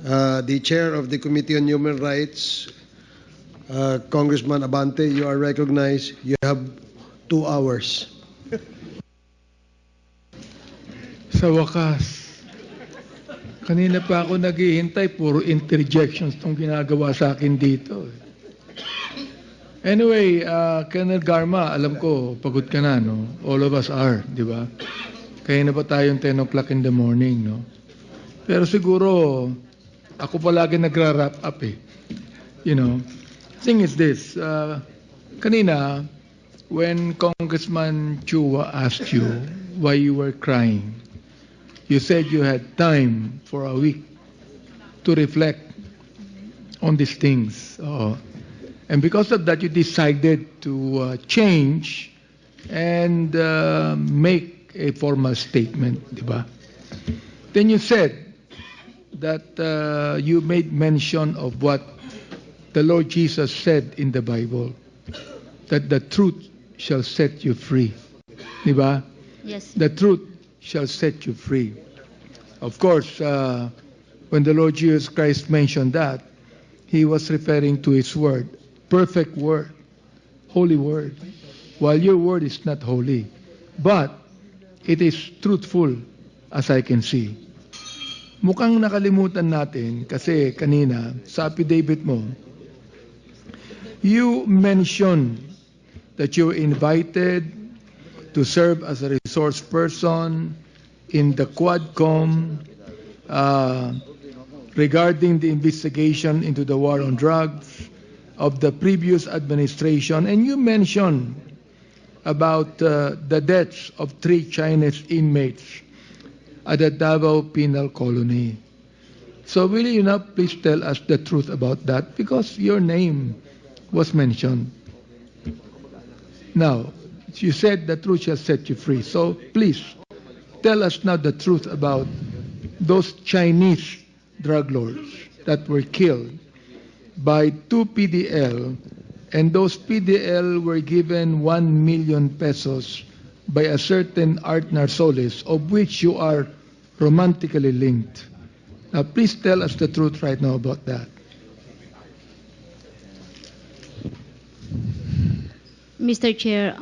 The Chair of the Committee on Human Rights, Congressman Abante, you are recognized. You have 2 hours. Sa wakas, kanina pa ako naghihintay, puro interjections tong ginagawa sa akin dito. Anyway, Colonel Garma, alam ko, pagod ka na, no? All of us are, di ba? Kaya na ba tayong 10 o'clock in the morning, no? Pero siguro, ako palagi nagra-wrap up eh. You know, thing is this, kanina, when Congressman Chua asked you why you were crying, you said you had time for a week to reflect on these things. And because of that, you decided to change and make a formal statement, di ba? Then you said that you made mention of what the Lord Jesus said in the Bible, that the truth shall set you free. Di ba? Yes. The truth shall set you free. Of course, when the Lord Jesus Christ mentioned that, he was referring to his word, perfect word, holy word, while your word is not holy, but it is truthful as I can see. Mukhang nakalimutan natin kasi kanina sa affidavit mo, you mentioned that you were invited to serve as a resource person in the Quadcom regarding the investigation into the war on drugs of the previous administration, and you mentioned about the deaths of 3 Chinese inmates at the Davao Penal Colony. So will you now please tell us the truth about that, because your name was mentioned. Now, you said the truth shall set you free. So please tell us now the truth about those Chinese drug lords that were killed by 2 PDL, and those PDL were given 1 million pesos by a certain Art Narsoles, of which you are romantically linked. Now, please tell us the truth right now about that. Mr. Chair,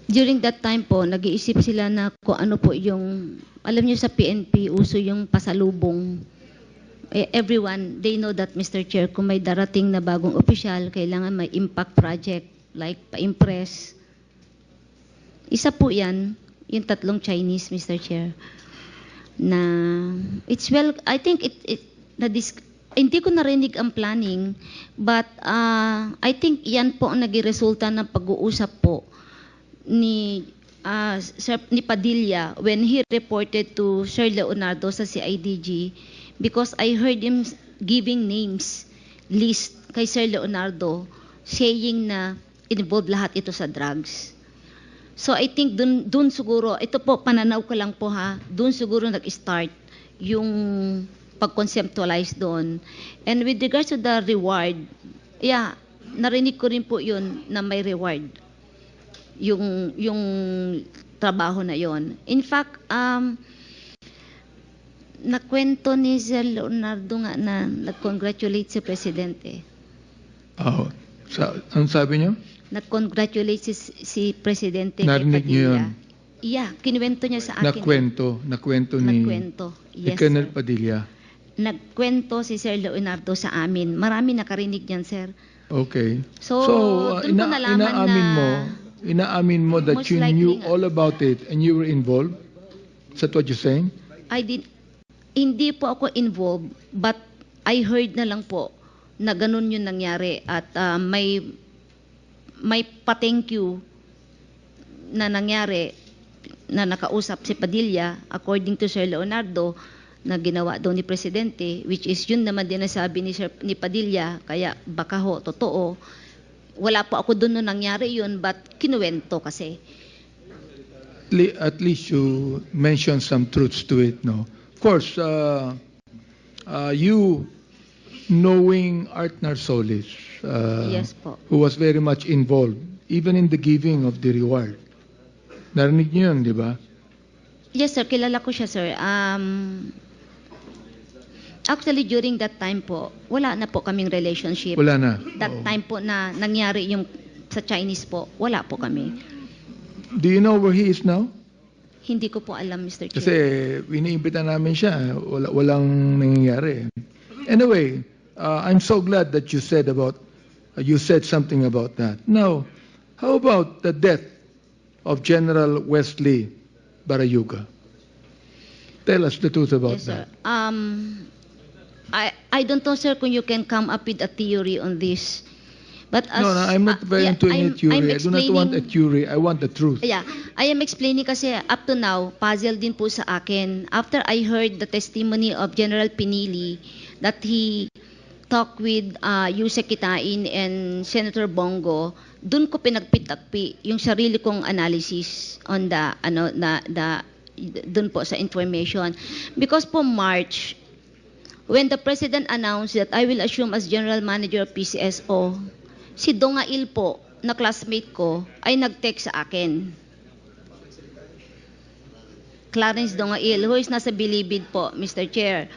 during that time po, nag-iisip sila na kung ano po yung, alam niyo sa PNP, uso yung pasalubong. Everyone, they know that, Mr. Chair, kung may darating na bagong opisyal, kailangan may impact project, like pa-impress. Isa po yan, yung 3 Chinese, Mr. Chair, na it's well, I think hindi ko narinig ang planning, but I think yan po ang naging resulta ng pag-uusap po ni Padilla when he reported to Sir Leonardo sa CIDG, because I heard him giving names, list kay Sir Leonardo, saying na involved lahat ito sa drugs. So I think dun siguro, ito po pananaw ko lang po ha, dun siguro nag-start yung pag-conceptualize doon. And with regards to the reward, yeah, narinig ko rin po yun na may reward. Yung trabaho na yon. In fact, nakwento ni Sir Leonardo nga na nag-congratulate si Presidente. Ano sabi niyo? Nag-congratulate si Presidente Narinig niyo yun? Yeah, kinuwento niya sa akin. Nakwento ni yes. Colonel Padilla. Nagkwento si Sir Leonardo sa amin. Marami nakarinig niyan, sir. Okay. So doon ko nalaman inaamin mo that you knew all about it and you were involved? Is that what you're saying? Hindi po ako involved, but I heard na lang po na ganun yung nangyari at may pa-thank you na nangyari na nakausap si Padilla according to Sir Leonardo na ginawa daw ni Presidente, which is yun naman din nasabi ni Padilla, kaya baka ho, totoo. Wala po ako doon nung nangyari yun, but kinuwento kasi. At least you mentioned some truths to it, no? Of course, you knowing Art Narsoles, yes po, who was very much involved, even in the giving of the reward. Narinig niyo yun, di ba? Yes sir, kilala ko siya sir. Actually, during that time po, wala na po kaming relationship. Wala na. That Oo. time po na nangyari yung sa Chinese po, wala po kami. Do you know where he is now? Hindi ko po alam, Mr. Chair. Kasi iniimbita namin siya, walang nangyayari. Anyway, I'm so glad that you said something about that. Now, how about the death of General Wesley Barayuga? Tell us the truth about Yes, sir. that. I don't know, sir, kung you can come up with a theory on this. But as, No, I'm not very into any theory. I do not want a explaining- theory. I want the truth. Yeah, I am explaining kasi up to now, puzzle din po sa akin. After I heard the testimony of General Pinili that he talked with Yusek Kitain and Senator Bongo, dun ko pinagpitakpi yung sarili kong analysis on dun po sa information. Because po March, when the President announced that I will assume as General Manager of PCSO, si Dongail po, na classmate ko, ay nag-text sa akin. Clarence Dongail, who is nasa Bilibid po, Mr. Chair.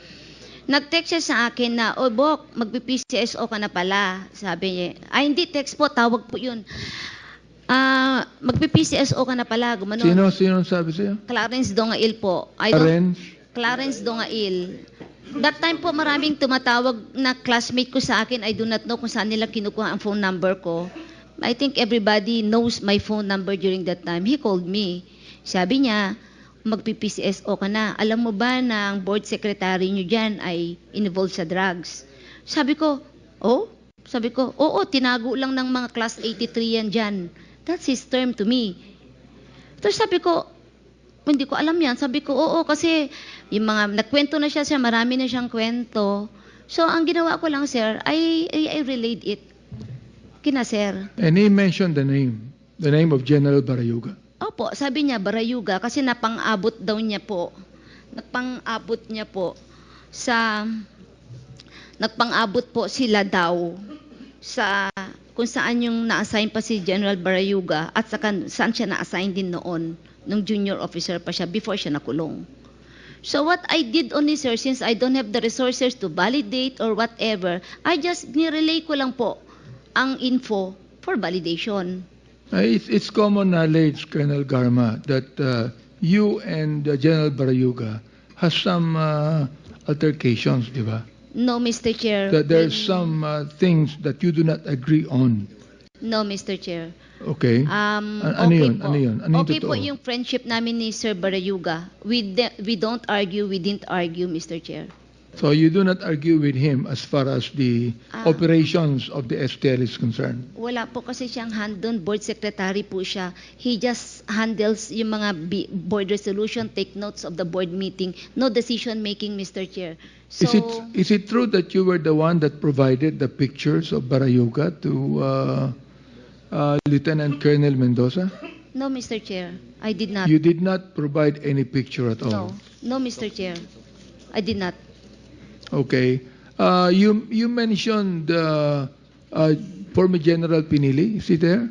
Nag-text siya sa akin na, "Oh, Bok, magpi-PCSO ka na pala." Sabi niya, "Ay, hindi, text po, tawag po yun. Magpi-PCSO ka na pala." Gumanon. Sino sabi sa'yo? Clarence Dongail po. Clarence Dongail. That time po maraming tumatawag na classmate ko sa akin. I do not know kung saan nila kinukuha ang phone number ko. I think everybody knows my phone number during that time. He called me. Sabi niya, magpi-PCSO ka na. Alam mo ba na ang board secretary niyo dyan ay involved sa drugs? Sabi ko, oh? Sabi ko, oo, tinago lang ng mga class 83 yan dyan. That's his term to me. Tapos sabi ko, hindi ko alam yan. Sabi ko, oo, kasi yung mga, nagkwento na siya, marami na siyang kwento. So, ang ginawa ko lang, sir, I relayed it kina sir. And he mentioned the name of General Barayuga. Opo, sabi niya, Barayuga, kasi napang-abot daw niya po. Napang-abot niya po nagpang-abot po sila daw sa kung saan yung na-assign pa si General Barayuga at saan siya na-assign din noon nung junior officer pa siya before siya nakulong. So what I did only, sir, since I don't have the resources to validate or whatever, I just nirelay ko lang po ang info for validation. It's common knowledge, Colonel Garma, that you and General Barayuga has some altercations, di ba? No, Mr. Chair. That there's some things that you do not agree on. No, Mr. Chair. Okay? Okay yun? po. Ano yun? Ano yung Okay po totoo? yung friendship namin ni Sir Barayuga. We don't argue, we didn't argue, Mr. Chair. So you do not argue with him as far as the operations of the STL is concerned? Wala po kasi siyang hand doon, board secretary po siya. He just handles yung mga board resolution, take notes of the board meeting. No decision making, Mr. Chair. So, Is it true that you were the one that provided the pictures of Barayuga to Lieutenant Colonel Mendoza? no, Mr. Chair. I did not. You did not provide any picture at all? No, Mr. Chair. I did not. Okay. You mentioned former General Pinili. Is he there?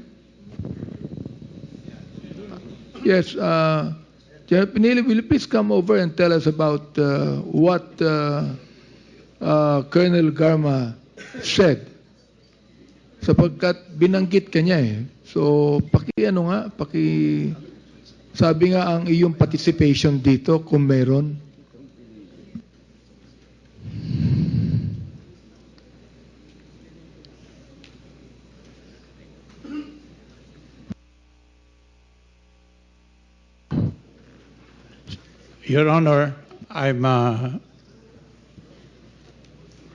Yes. General Pinili, will you please come over and tell us about what Colonel Garma said? Sapagkat binanggit ka niya eh. So, sabi nga ang iyong participation dito kung meron. Your Honor, I'm a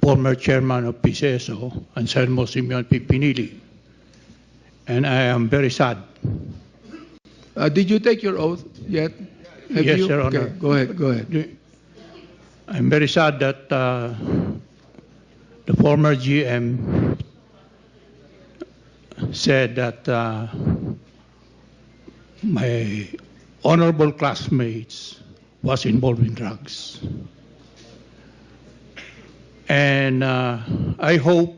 former chairman of PCSO, Anselmo Simeon P. Pinili, and I am very sad. Did you take your oath yet? Have Yes, you? Your Okay, Honor. go ahead. I'm very sad that the former GM said that my honorable classmates was involved in drugs. And I hope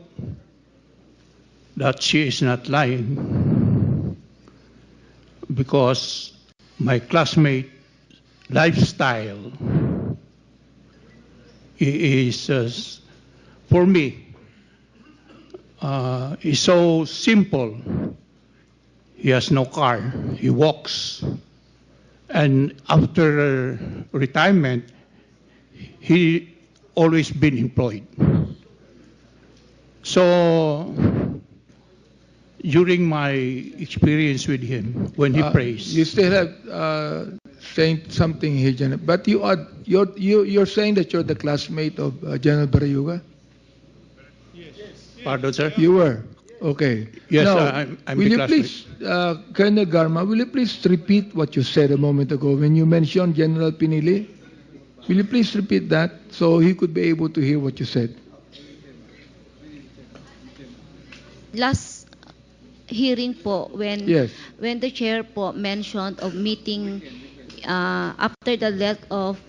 that she is not lying, because my classmate lifestyle he is, for me, is so simple. He has no car. He walks. And after retirement, he always been employed. So during my experience with him, when he prays, You still have saying something here, General. But you're saying that you're the classmate of General Barayuga? pardon, sir? You were. Okay. Yes, Now, I'm will the you classmate. please, Colonel Garma, will you please repeat what you said a moment ago when you mentioned General Pinili? Will you please repeat that so he could be able to hear what you said? Last hearing po, Yes. when the chair po mentioned of meeting after the death of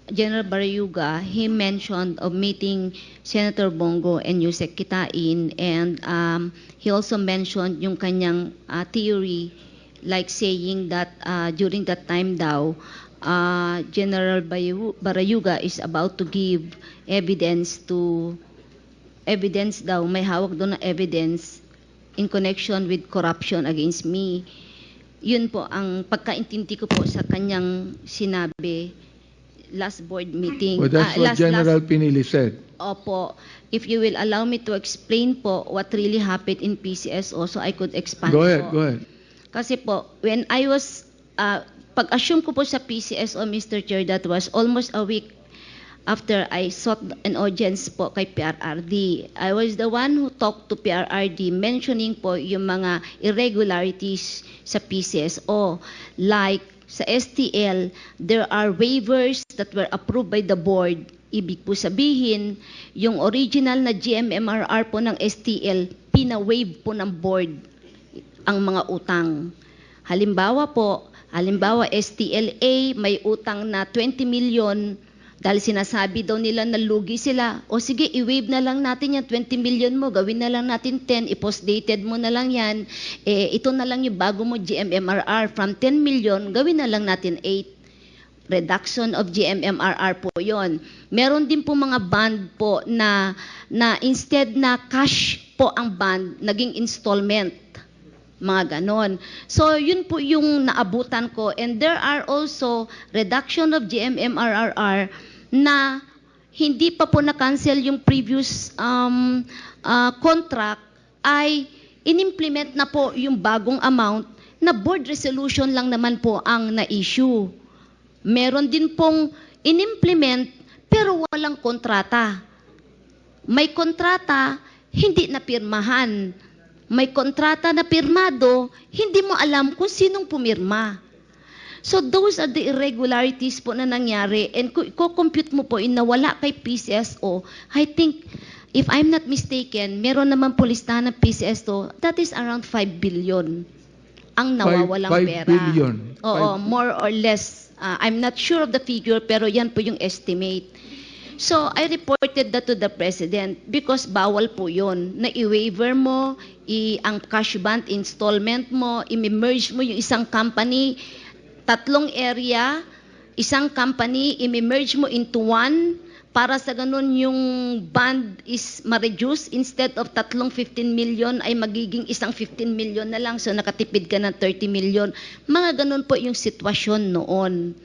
General Barayuga, he mentioned of meeting Senator Bongo and Yusek Kitain, and he also mentioned yung kanyang theory, like saying that during that time daw, General Barayuga is about to give evidence daw, may hawak doon na evidence in connection with corruption against me. Yun po ang pagkaintindi ko po sa kanyang sinabi last board meeting. Well, that's what General Pinili said. Opo. If you will allow me to explain po what really happened in PCSO, so I could expand Go ahead, po. go ahead. Kasi po, when I was, pag-assume ko po sa PCSO, Mr. Chair, that was almost a week after I sought an audience po kay PRRD. I was the one who talked to PRRD mentioning po yung mga irregularities sa PCSO. Like sa STL, there are waivers that were approved by the board. Ibig po sabihin, yung original na GMMRR po ng STL, pina-waive po ng board ang mga utang. Halimbawa STLA may utang na 20 million dahil sinasabi daw nila na lugi sila. O sige, i-waive na lang natin yan, 20 million mo, gawin na lang natin 10, i-post-dated mo na lang yan. Ito na lang yung bago mo GMMRR, from 10 million, gawin na lang natin 8. Reduction of GMMRR po yon. Meron din po mga bond po na instead na cash po ang bond, naging installment. Mga ganon. So, yun po yung naabutan ko. And there are also reduction of GMMRR na hindi pa po na-cancel yung previous contract, ay in-implement na po yung bagong amount na board resolution lang naman po ang na-issue. Meron din pong in-implement pero walang kontrata. May kontrata, hindi napirmahan. May kontrata na pirmado, hindi mo alam kung sinong pumirma. So those are the irregularities po na nangyari, and kung i-compute mo po in nawala kay PCSO, I think, if I'm not mistaken, meron naman po listahan ng PCSO, that is around 5 billion ang nawawalang 5 pera. billion. Oo, more or less. I'm not sure of the figure, pero yan po yung estimate. So, I reported that to the President because bawal po yun. Na i-waiver mo, ang cash bond installment mo, i-merge mo yung isang company, 3 area, isang company, i-merge mo into one, para sa ganun yung bond is ma-reduce, instead of 15 million ay magiging isang 15 million na lang, so nakatipid ka ng 30 million. Mga ganun po yung sitwasyon noon.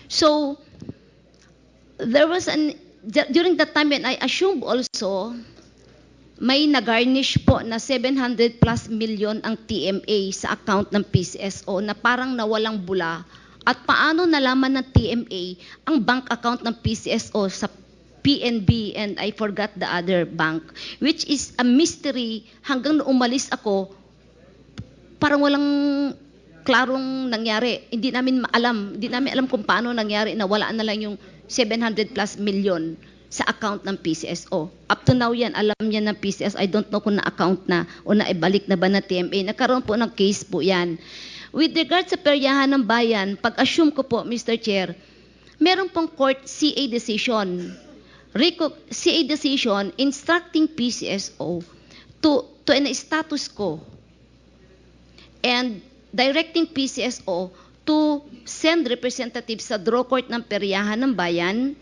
So, there was during that time, when I assumed also, may nag-garnish po na 700 plus million ang TMA sa account ng PCSO na parang nawalang bula. At paano nalaman ng TMA ang bank account ng PCSO sa PNB, and I forgot the other bank, which is a mystery hanggang nung umalis ako, parang walang klarong nangyari. Hindi namin alam kung paano nangyari na wala na lang yung 700 plus million sa account ng PCSO. Up to now yan, alam niya ng PCSO. I don't know kung na-account na o naibalik na ba na TMA. Nagkaroon po ng case po yan. With regard sa peryahan ng bayan, pag-assume ko po, Mr. Chair, meron pong court CA decision. CA decision instructing PCSO to an status quo and directing PCSO to send representatives sa draw court ng peryahan ng bayan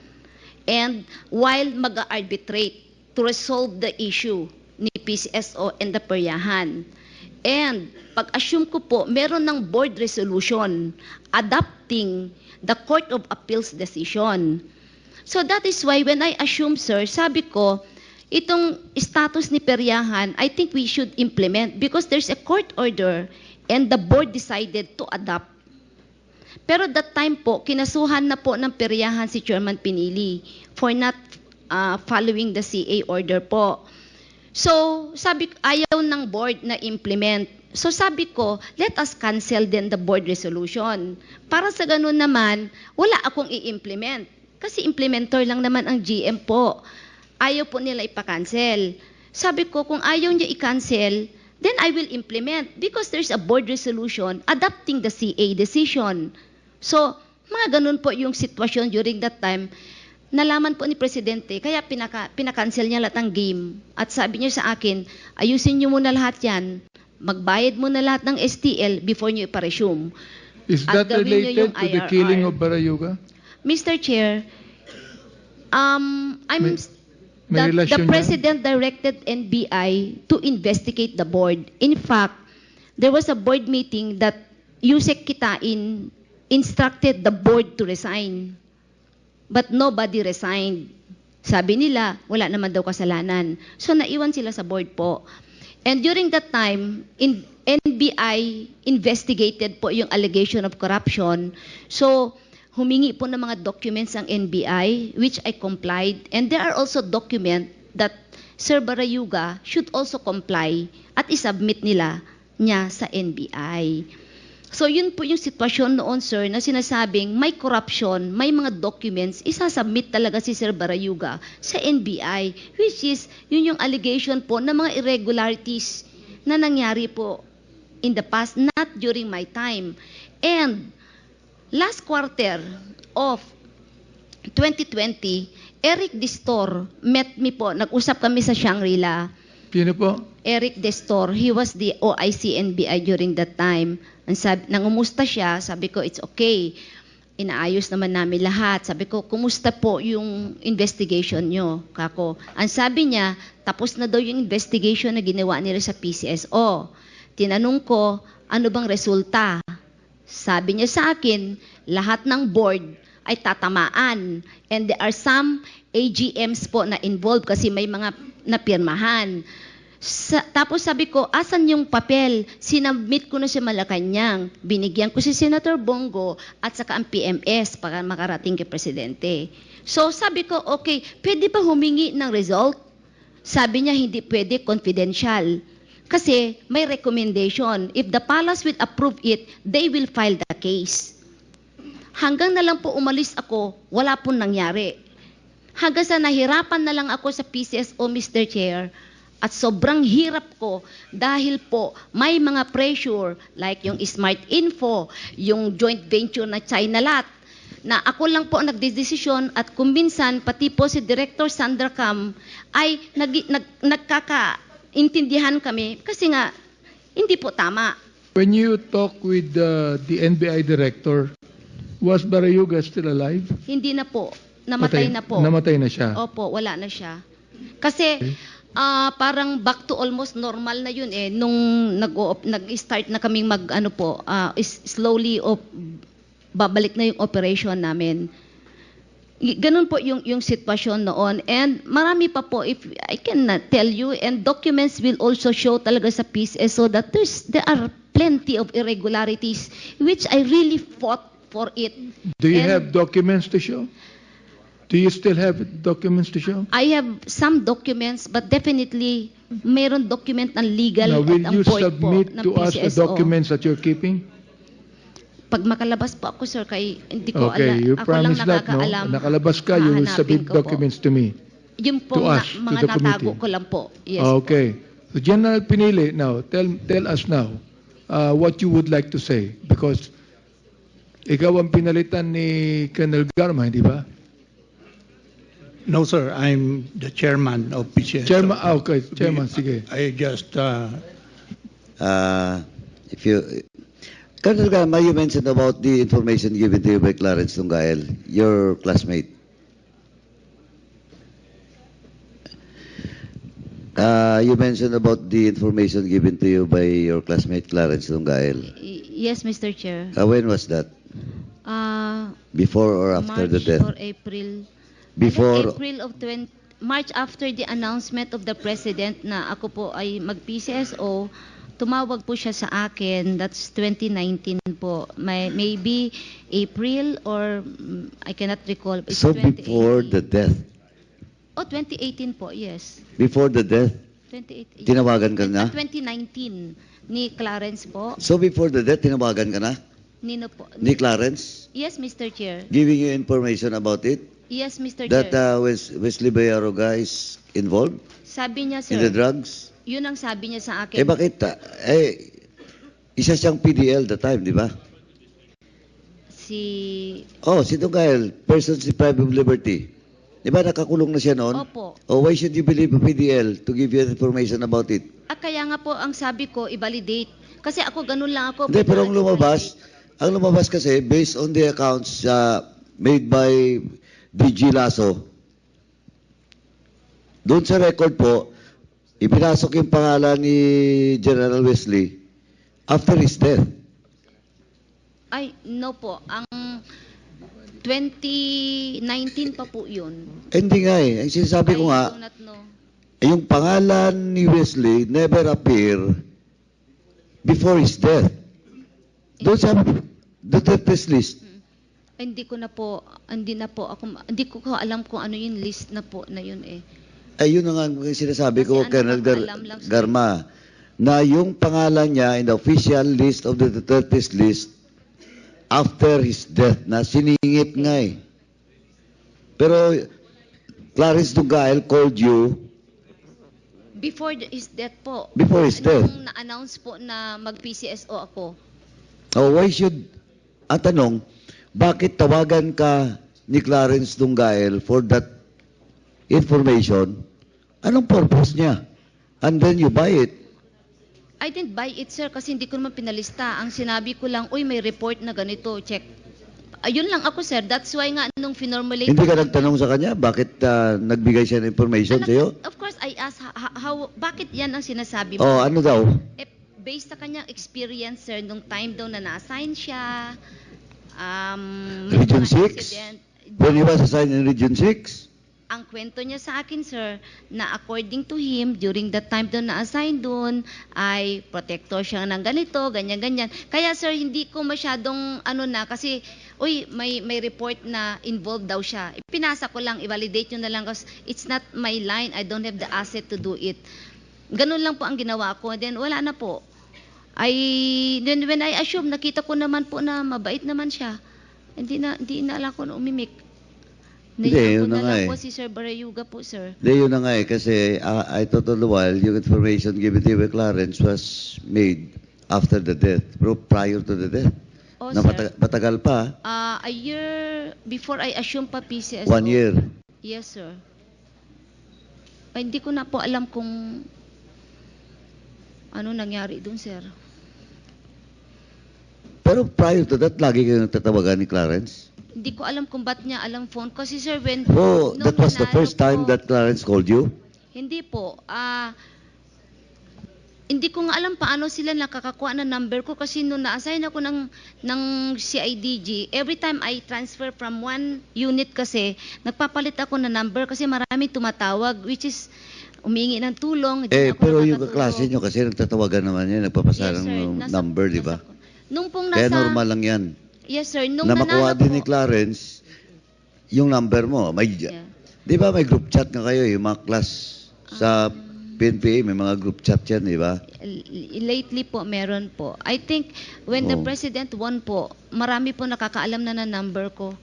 and while mag-arbitrate to resolve the issue ni PCSO and the peryahan. And pag-assume ko po, meron ng board resolution adopting the Court of Appeals decision. So that is why when I assume, sir, sabi ko, itong status ni peryahan, I think we should implement because there's a court order and the board decided to adopt. Pero that time po, kinasuhan na po ng peryahan si Chairman Pinili for not following the CA order po. So, sabi ayaw ng board na implement. So sabi ko, let us cancel then the board resolution. Para sa ganun naman, wala akong i-implement. Kasi implementer lang naman ang GM po. Ayaw po nila ipakancel. Sabi ko, kung ayaw niya i-cancel, then I will implement because there's a board resolution adopting the CA decision. So, mga ganun po yung sitwasyon during that time. Nalaman po ni Presidente, kaya pinakancel niya lahat ng game. At sabi niya sa akin, ayusin niyo muna lahat yan. Magbayad muna lahat ng STL before niyo ipa-resume. Is At that gawin niyo related yung to the IRR. killing of Barayuga? Mr. Chair, May the relasyon yan? President directed NBI to investigate the board. In fact, there was a board meeting that Yusek Kitain instructed the board to resign. But nobody resigned. Sabi nila, wala naman daw kasalanan. So naiwan sila sa board po. And during that time, NBI investigated po yung allegation of corruption. So humingi po ng mga documents ang NBI, which I complied. And there are also documents that Sir Barayuga should also comply at isubmit niya sa NBI. So yun po yung sitwasyon noon, sir, na sinasabing may corruption, may mga documents, isasubmit talaga si Sir Barayuga sa NBI, which is yun yung allegation po ng mga irregularities na nangyari po in the past, not during my time. And last quarter of 2020, Eric Distor met me po, nag-usap kami sa Shangri-La. Sino po? Eric Destor, he was the OIC NBI during that time. Nangumusta siya, sabi ko, it's okay. Inaayos naman namin lahat. Sabi ko, kumusta po yung investigation nyo, kako? Ang sabi niya, tapos na daw yung investigation na ginawa nila sa PCSO. Tinanong ko, ano bang resulta? Sabi niya sa akin, lahat ng board ay tatamaan. And there are some AGMs po na involved kasi may mga napirmahan. Tapos sabi ko, asan yung papel? Sinabmit ko na sa Malacanang. Binigyan ko si Senator Bongo at saka ang PMS para makarating kay Presidente. So sabi ko, okay, pwede ba humingi ng result? Sabi niya, hindi pwede, confidential. Kasi may recommendation. If the palace will approve it, they will file the case. Hanggang na lang po umalis ako, wala pong nangyari. Hanggang sa nahirapan na lang ako sa PCSO, Mr. Chair, at sobrang hirap ko dahil po may mga pressure like yung Smart Info, yung joint venture na Chinalat, na ako lang po ang nagdesisyon at kuminsan pati po si Director Sandra Cam ay nagkakaintindihan kami kasi nga hindi po tama. When you talk with the NBI director, was Barayuga still alive? Hindi na po. Namatay na po. Namatay na siya? Opo, wala na siya. Kasi parang back to almost normal na yun eh. Nung nag-start na kaming slowly babalik na yung operation namin. Ganun po yung sitwasyon noon. And marami pa po, if I can tell you, and documents will also show talaga sa PCSO that there are plenty of irregularities which I really fought for it. Do you have documents to show? Do you still have documents to show? I have some documents, but definitely mayroon document ng legal Now, will at ang you board po submit ng to us the PCSO. documents that you're keeping? Pag makalabas po ako, sir, kay hindi ko Okay, you ako lang promise that, no? nakakaalam. Nakalabas ka, you will Hahanapin submit ko po. documents to me. Yung po to us, to mga the natago committee. ko lang po. Yes po. Okay. So General Pinili, now, tell us now what you would like to say. Because ikaw ang pinalitan ni Colonel Garma, di ba? No, sir. I'm the chairman of PCSO. Chairman, okay. Chairman, sige. I just If you, Colonel Gama, you mentioned about the information given to you by Clarence Tungael, your classmate. You mentioned about the information given to you by your classmate Clarence Lungael. Yes, Mr. Chair. When was that? Before or after March the death? or April. Before- I think April of March, after the announcement of the President na ako po ay mag-PCSO, tumawag po siya sa akin. That's 2019 po. Maybe April or I cannot recall. It's So before 2018. the death? 2018 po, yes. Before the death? 2018. Tinawagan ka na? 2019 ni Clarence po. So before the death, tinawagan ka na? Nino po. Ni Clarence? Yes, Mr. Chair. Giving you information about it? Yes, Mr. That Chair. Wesley Bayaroga is involved Sabi niya, in the sir, drugs? yun ang sabi niya sa akin. Bakit? Isa siyang PDL that time, di ba? Si... Si Lungael, persons deprived of liberty. Di ba nakakulong na siya noon? Opo. Why should you believe a PDL to give you information about it? Kaya nga po ang sabi ko, i-validate. Kasi ako, ganun lang ako. Hindi, pero ang lumabas kasi, based on the accounts made by DG Lasso, doon sa record po, ipinasok yung pangalan ni General Wesley after his death. Ay, no po. Ang 2019 pa po yun. Hindi nga eh. Ang sinasabi ko nga, I do not know. yung pangalan ni Wesley never appear before his death. Doon sa Duterte's list. Hindi ko alam kung ano yung list na po na yun eh. Yun na nga ang sinasabi ko, Kasi Colonel nakakaalam lang siya. Garma, na yung pangalan niya in the official list of the Duterte's list after his death, na siningit nga eh. Pero Clarence Lungael called you Before his death po. before his death. Nung na-announce po na mag-PCSO ako. Why should, ang tanong, bakit tawagan ka ni Clarence Lungael for that information? Anong purpose niya? And then you buy it. I didn't buy it, sir, kasi hindi ko naman pinalista. Ang sinabi ko lang, uy, may report na ganito, check. Ayun lang ako, sir. That's why nga, nung finormulate... Hindi ka nagtanong sa kanya, bakit nagbigay siya ng information sa'yo? Of course, I asked, bakit yan ang sinasabi mo? Ano daw? Based sa kanyang experience, sir, nung time daw na na-assign siya, Region mga 6? incident. When he was assigned in Region 6? Ang kwento niya sa akin, sir, na according to him, during that time doon na-assign doon, ay protector siya ng ganito, ganyan-ganyan. Kaya, sir, hindi ko masyadong, kasi, may report na involved daw siya. Pinasa ko lang, i-validate nyo na lang, kasi it's not my line, I don't have the asset to do it. Ganun lang po ang ginawa ko. Then, wala na po. Then when I assume, nakita ko naman po na mabait naman siya. Hindi na alam ko na umimik. Hindi, Naiyak ko yun na na nga lang eh. po si Sir Barayuga po, sir. Hindi, yun na nga eh. Kasi I thought all the while, yung information given to you by Clarence was made after the death, pero prior to the death. Oh, Na sir. matagal pa, A year before I assume pa PCSO. 1 year. Yes, sir. Hindi ko na po alam kung ano nangyari dun, sir. Pero prior to that, lagi kayo nagtatawagan ni Clarence? Hindi ko alam kung ba't niya alam phone. Kasi, sir, Oh, that nung was the nanalo first time po- that Clarence called you? Hindi po. Hindi ko nga alam paano sila nakakakuha ng number ko kasi nung na-assign ako ng CIDG, every time I transfer from one unit kasi, nagpapalit ako ng number kasi marami tumatawag, which is umingi ng tulong. Hindi ako Pero yung nakakatulog. kaklase nyo kasi nagtatawagan naman yan, nagpapasa Yes, sir. ng Nasa- number, di ba? Nung pong Kaya nasa... normal lang yan. Yes, sir. Nung Na makuha nanalo din ni po, Clarence yung number mo. Yeah. Di ba may group chat nga kayo, yung mga class sa PNPA, may mga group chat yan, di ba? lately po, meron po. I think when the Oh. President won po, marami po nakakaalam na number ko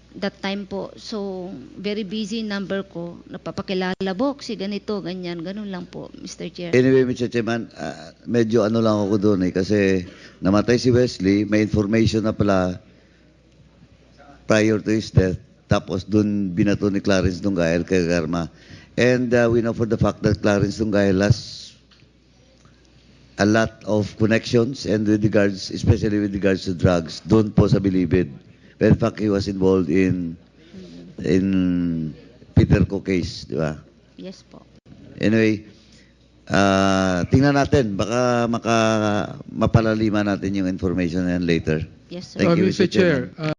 that time po. So, very busy number ko. Napapakilala, Boxy, ganito, ganyan. Ganun lang po, Mr. Chair. Anyway, Mr. Chairman, medyo ano lang ako doon eh, kasi namatay si Wesley, may information na pala prior to his death, tapos doon binato ni Clarence Lungael kay Garma. And we know for the fact that Clarence Lungael has a lot of connections and with regards, especially with regards to drugs, doon po sa Bilibid. But in fact, he was involved in Peter Co case, di ba? Yes po. Anyway, Tingnan natin, baka mapalaliman natin yung information na yan later. Yes, sir. Thank you, Mr. Mr. Chairman. Chair,